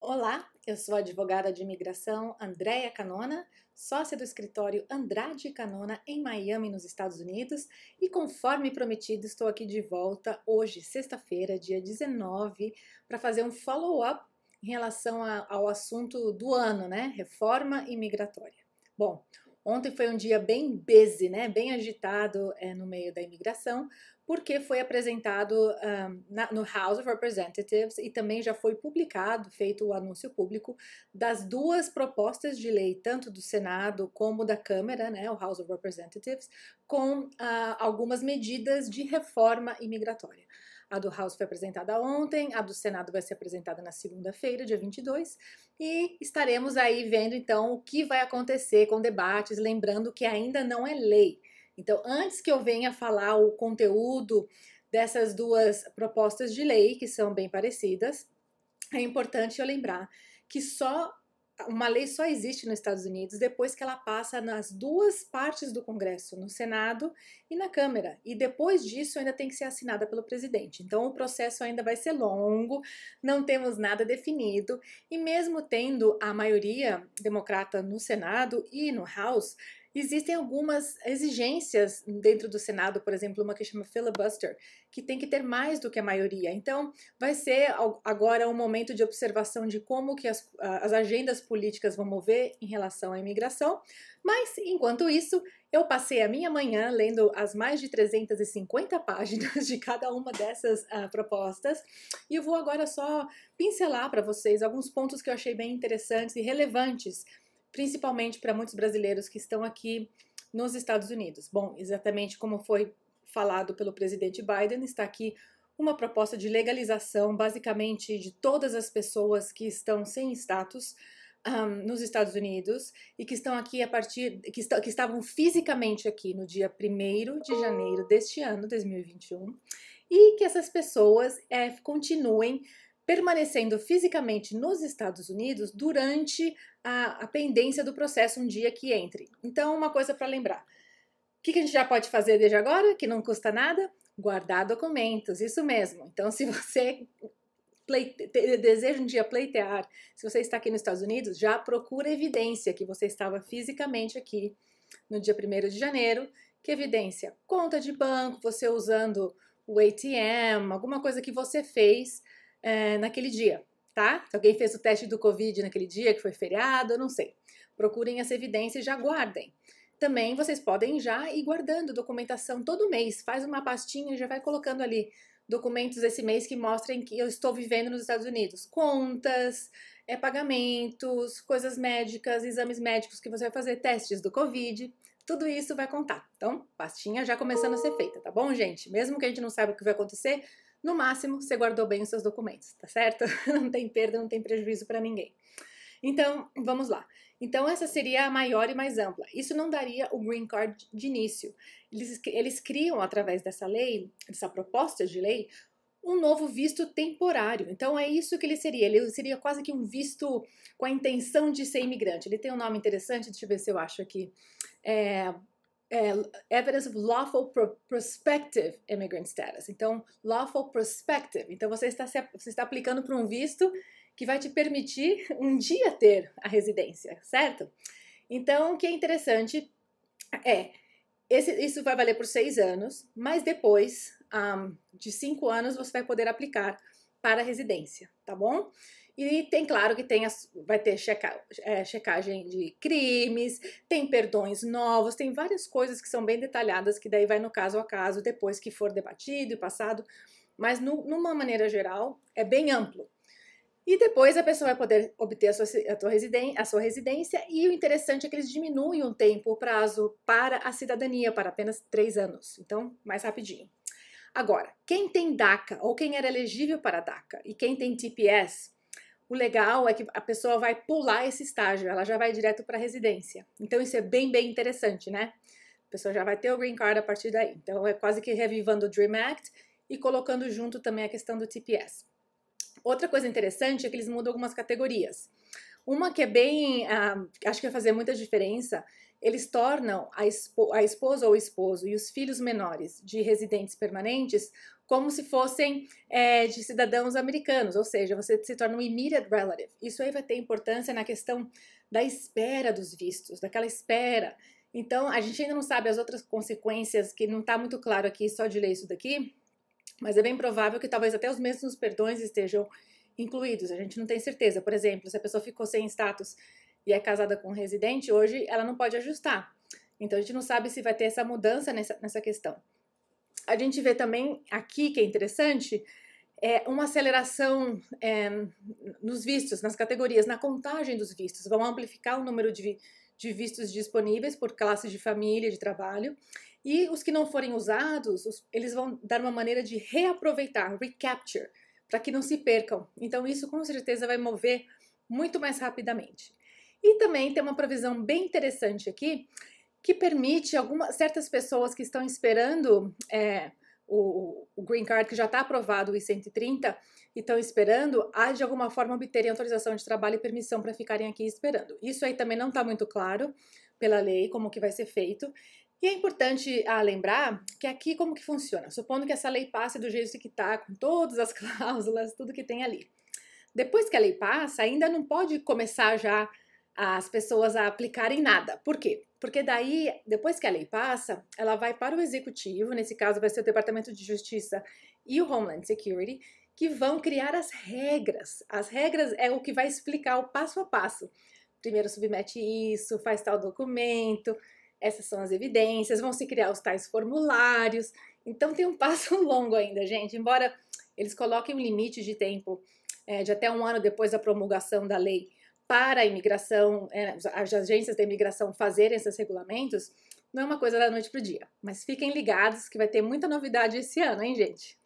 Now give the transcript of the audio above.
Olá, eu sou a advogada de imigração Andréia Canona, sócia do escritório Andrade Canona em Miami, nos Estados Unidos, e conforme prometido, estou aqui de volta hoje, sexta-feira, dia 19, para fazer um follow-up em relação ao assunto do ano, né? Reforma imigratória. Bom, ontem foi um dia bem busy, né? Bem agitado no meio da imigração, porque foi apresentado no House of Representatives e também já foi publicado, feito o anúncio público das duas propostas de lei, tanto do Senado como da Câmara, né, o House of Representatives, com algumas medidas de reforma imigratória. A do House foi apresentada ontem, a do Senado vai ser apresentada na segunda-feira, dia 22, e estaremos aí vendo então o que vai acontecer com debates, lembrando que ainda não é lei. Então, antes que eu venha falar o conteúdo dessas duas propostas de lei, que são bem parecidas, é importante eu lembrar que uma lei só existe nos Estados Unidos depois que ela passa nas duas partes do Congresso, no Senado e na Câmara. E depois disso ainda tem que ser assinada pelo presidente. Então o processo ainda vai ser longo, não temos nada definido. E mesmo tendo a maioria democrata no Senado e no House, existem algumas exigências dentro do Senado, por exemplo, uma que chama filibuster, que tem que ter mais do que a maioria. Então, vai ser agora um momento de observação de como que as agendas políticas vão mover em relação à imigração, mas, enquanto isso, eu passei a minha manhã lendo as mais de 350 páginas de cada uma dessas propostas, e eu vou agora só pincelar para vocês alguns pontos que eu achei bem interessantes e relevantes, principalmente para muitos brasileiros que estão aqui nos Estados Unidos. Bom, exatamente como foi falado pelo presidente Biden, está aqui uma proposta de legalização, basicamente, de todas as pessoas que estão sem status nos Estados Unidos e que estão aqui que estavam fisicamente aqui no dia 1º de janeiro deste ano, 2021, e que essas pessoas continuem permanecendo fisicamente nos Estados Unidos durante a pendência do processo um dia que entre. Então, uma coisa para lembrar. O que a gente já pode fazer desde agora, que não custa nada? Guardar documentos, isso mesmo. Então, se você deseja um dia pleitear, se você está aqui nos Estados Unidos, já procura evidência que você estava fisicamente aqui no dia 1º de janeiro. Que evidência? Conta de banco, você usando o ATM, alguma coisa que você fez naquele dia, tá? Se alguém fez o teste do Covid naquele dia, que foi feriado, eu não sei. Procurem essa evidência e já guardem. Também vocês podem já ir guardando documentação todo mês. Faz uma pastinha e já vai colocando ali documentos esse mês que mostrem que eu estou vivendo nos Estados Unidos. Contas, pagamentos, coisas médicas, exames médicos que você vai fazer, testes do Covid. Tudo isso vai contar. Então, pastinha já começando a ser feita, tá bom, gente? Mesmo que a gente não saiba o que vai acontecer, no máximo, você guardou bem os seus documentos, tá certo? Não tem perda, não tem prejuízo para ninguém. Então, vamos lá. Então, essa seria a maior e mais ampla. Isso não daria o green card de início. Eles criam, através dessa lei, dessa proposta de lei, um novo visto temporário. Então, é isso que ele seria. Ele seria quase que um visto com a intenção de ser imigrante. Ele tem um nome interessante, deixa eu ver se eu acho aqui. Evidence of Lawful Prospective Immigrant Status. Então, Lawful Prospective. Então, você está aplicando para um visto que vai te permitir um dia ter a residência, certo? Então, o que é interessante isso vai valer por 6 anos, mas depois de 5 anos você vai poder aplicar para a residência, tá bom? E tem, claro, que vai ter checagem de crimes, tem perdões novos, tem várias coisas que são bem detalhadas, que daí vai no caso a caso, depois que for debatido e passado, mas numa maneira geral é bem amplo. E depois a pessoa vai poder obter a sua residência, e o interessante é que eles diminuem o tempo, o prazo para a cidadania, para apenas 3 anos, então mais rapidinho. Agora, quem tem DACA ou quem era elegível para DACA e quem tem TPS, o legal é que a pessoa vai pular esse estágio, ela já vai direto para a residência. Então isso é bem interessante, né? A pessoa já vai ter o Green Card a partir daí. Então é quase que revivando o Dream Act e colocando junto também a questão do TPS. Outra coisa interessante é que eles mudam algumas categorias. Uma que é bem, acho que vai fazer muita diferença, eles tornam a esposa ou o esposo e os filhos menores de residentes permanentes como se fossem de cidadãos americanos, ou seja, você se torna um immediate relative. Isso aí vai ter importância na questão da espera dos vistos, daquela espera. Então, a gente ainda não sabe as outras consequências, que não está muito claro aqui só de ler isso daqui, mas é bem provável que talvez até os mesmos perdões estejam incluídos. A gente não tem certeza. Por exemplo, se a pessoa ficou sem status e é casada com um residente, hoje ela não pode ajustar. Então, a gente não sabe se vai ter essa mudança nessa questão. A gente vê também aqui, que é interessante, uma aceleração nos vistos, nas categorias, na contagem dos vistos. Vão amplificar o número de vistos disponíveis por classes de família, de trabalho. E os que não forem usados, eles vão dar uma maneira de reaproveitar, recapture, para que não se percam. Então, isso com certeza vai mover muito mais rapidamente. E também tem uma provisão bem interessante aqui, que permite certas pessoas que estão esperando o Green Card, que já está aprovado, o I-130, e estão esperando, de alguma forma obterem autorização de trabalho e permissão para ficarem aqui esperando. Isso aí também não está muito claro pela lei, como que vai ser feito. E é importante lembrar que aqui como que funciona, supondo que essa lei passe do jeito que está, com todas as cláusulas, tudo que tem ali. Depois que a lei passa, ainda não pode começar já as pessoas a aplicarem nada. Por quê? Porque daí, depois que a lei passa, ela vai para o executivo, nesse caso vai ser o Departamento de Justiça e o Homeland Security, que vão criar as regras. As regras é o que vai explicar o passo a passo. Primeiro submete isso, faz tal documento, essas são as evidências, vão se criar os tais formulários. Então tem um passo longo ainda, gente. Embora eles coloquem um limite de tempo de até 1 ano depois da promulgação da lei para a imigração, as agências da imigração fazerem esses regulamentos, não é uma coisa da noite para o dia. Mas fiquem ligados que vai ter muita novidade esse ano, hein, gente?